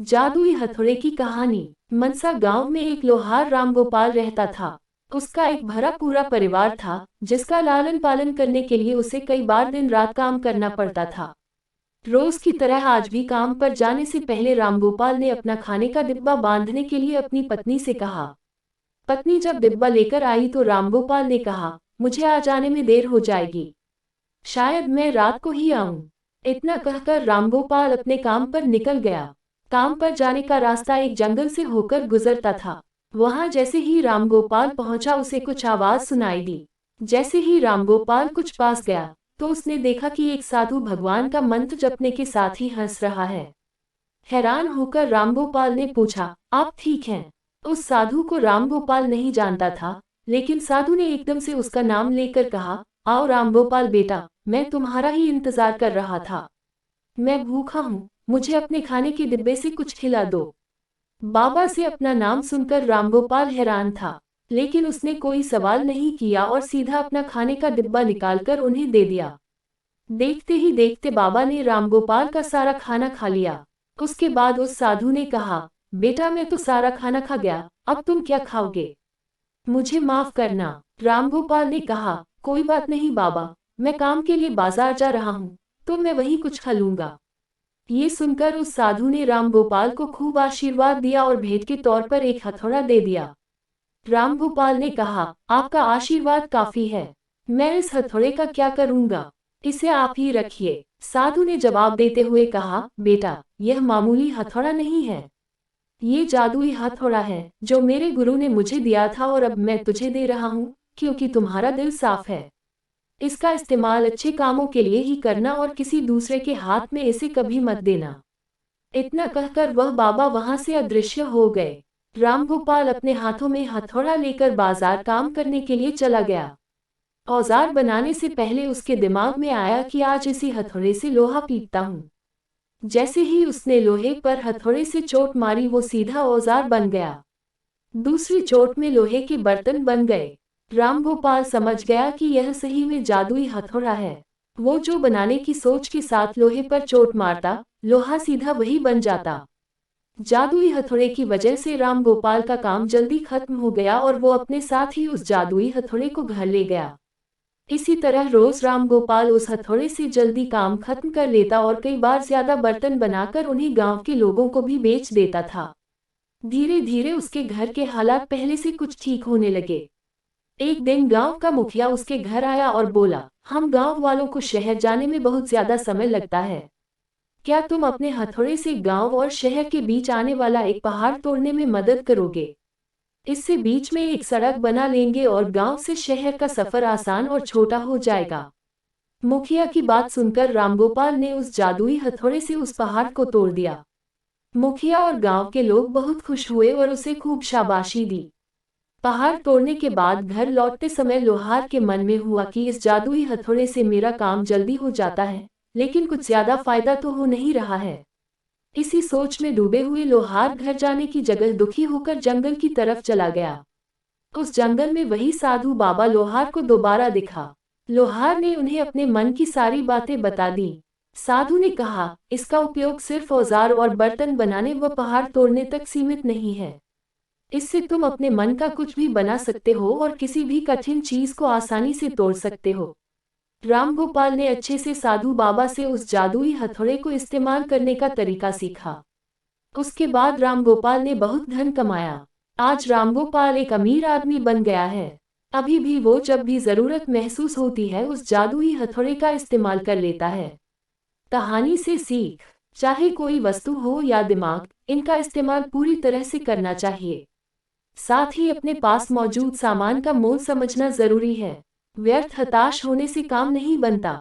जादुई हथौड़े की कहानी। मनसा गांव में एक लोहार रामगोपाल रहता था। उसका एक भरा पूरा परिवार था, जिसका लालन पालन करने के लिए उसे कई बार दिन रात काम करना पड़ता था। रोज की तरह आज भी काम पर जाने से पहले रामगोपाल ने अपना खाने का डिब्बा बांधने के लिए अपनी पत्नी से कहा। पत्नी जब डिब्बा लेकर आई तो रामगोपाल ने कहा, मुझे आज आने में देर हो जाएगी, शायद मैं रात को ही आऊं। इतना कहकर रामगोपाल अपने काम पर निकल गया। काम पर जाने का रास्ता एक जंगल से होकर गुजरता था। वहां जैसे ही रामगोपाल पहुंचा उसे कुछ आवाज सुनाई दी। जैसे ही रामगोपाल कुछ पास गया तो उसने देखा कि एक साधु भगवान का मंत्र जपने के साथ ही हंस रहा है। हैरान होकर रामगोपाल ने पूछा, आप ठीक हैं? उस साधु को रामगोपाल नहीं जानता था, लेकिन साधु ने एकदम से उसका नाम लेकर कहा, आओ रामगोपाल बेटा, मैं तुम्हारा ही इंतजार कर रहा था। मैं भूखा हूँ, मुझे अपने खाने के डिब्बे से कुछ खिला दो। बाबा से अपना नाम सुनकर रामगोपाल हैरान था, लेकिन उसने कोई सवाल नहीं किया और सीधा अपना खाने का डिब्बा निकालकर उन्हें दे दिया। देखते ही देखते बाबा ने रामगोपाल का सारा खाना खा लिया। उसके बाद उस साधु ने कहा, बेटा मैं तो सारा खाना खा गया, अब तुम क्या खाओगे? मुझे माफ करना। रामगोपाल ने कहा, कोई बात नहीं बाबा, मैं काम के लिए बाजार जा रहा हूँ, तो मैं वहीं कुछ खा लूंगा। ये सुनकर उस साधु ने रामगोपाल को खूब आशीर्वाद दिया और भेंट के तौर पर एक हथौड़ा दे दिया। रामगोपाल ने कहा, आपका आशीर्वाद काफी है, मैं इस हथौड़े का क्या करूंगा? इसे आप ही रखिए। साधु ने जवाब देते हुए कहा, बेटा यह मामूली हथौड़ा नहीं है, ये जादुई हथौड़ा है जो मेरे गुरु ने मुझे दिया था और अब मैं तुझे दे रहा हूँ, क्योंकि तुम्हारा दिल साफ है। इसका इस्तेमाल अच्छे कामों के लिए ही करना और किसी दूसरे के हाथ में इसे कभी मत देना। इतना कहकर वह बाबा वहां से अदृश्य हो गए। रामगोपाल अपने हाथों में हथौड़ा लेकर बाजार काम करने के लिए चला गया। औजार बनाने से पहले उसके दिमाग में आया कि आज इसी हथौड़े से लोहा पीटता हूँ। जैसे ही उसने लोहे पर हथौड़े से चोट मारी वो सीधा औजार बन गया। दूसरी चोट में लोहे के बर्तन बन गए। रामगोपाल समझ गया कि यह सही में जादुई हथौड़ा है। वो जो बनाने की सोच के साथ लोहे पर चोट मारता, लोहा सीधा वही बन जाता। जादुई हथौड़े की वजह से रामगोपाल का काम जल्दी खत्म हो गया और वो अपने साथ ही उस जादुई हथौड़े को घर ले गया। इसी तरह रोज रामगोपाल उस हथौड़े से जल्दी काम खत्म कर लेता और कई बार ज्यादा बर्तन बनाकर उन्हें गांव के लोगों को भी बेच देता था। धीरे धीरे उसके घर के हालात पहले से कुछ ठीक होने लगे। एक दिन गांव का मुखिया उसके घर आया और बोला, हम गांव वालों को शहर जाने में बहुत ज्यादा समय लगता है, क्या तुम अपने हथौड़े से गांव और शहर के बीच आने वाला एक पहाड़ तोड़ने में मदद करोगे? इससे बीच में एक सड़क बना लेंगे और गांव से शहर का सफर आसान और छोटा हो जाएगा। मुखिया की बात सुनकर रामगोपाल ने उस जादुई हथौड़े से उस पहाड़ को तोड़ दिया। मुखिया और गांव के लोग बहुत खुश हुए और उसे खूब शाबाशी दी। पहाड़ तोड़ने के बाद घर लौटते समय लोहार के मन में हुआ कि इस जादुई हथौड़े से मेरा काम जल्दी हो जाता है, लेकिन कुछ ज्यादा फायदा तो हो नहीं रहा है। इसी सोच में डूबे हुए लोहार घर जाने की जगह दुखी होकर जंगल की तरफ चला गया। उस जंगल में वही साधु बाबा लोहार को दोबारा दिखा। लोहार ने उन्हें अपने मन की सारी बातें बता दी। साधु ने कहा, इसका उपयोग सिर्फ औजार और बर्तन बनाने व पहाड़ तोड़ने तक सीमित नहीं है। इससे तुम अपने मन का कुछ भी बना सकते हो और किसी भी कठिन चीज को आसानी से तोड़ सकते हो। रामगोपाल ने अच्छे से साधु बाबा से उस जादुई हथौड़े को इस्तेमाल करने का तरीका सीखा। उसके बाद रामगोपाल ने बहुत धन कमाया। आज रामगोपाल एक अमीर आदमी बन गया है। अभी भी वो जब भी जरूरत महसूस होती है उस जादुई हथौड़े का इस्तेमाल कर लेता है। कहानी से सीख, चाहे कोई वस्तु हो या दिमाग, इनका इस्तेमाल पूरी तरह से करना चाहिए। साथ ही अपने पास मौजूद सामान का मोल समझना जरूरी है। व्यर्थ हताश होने से काम नहीं बनता।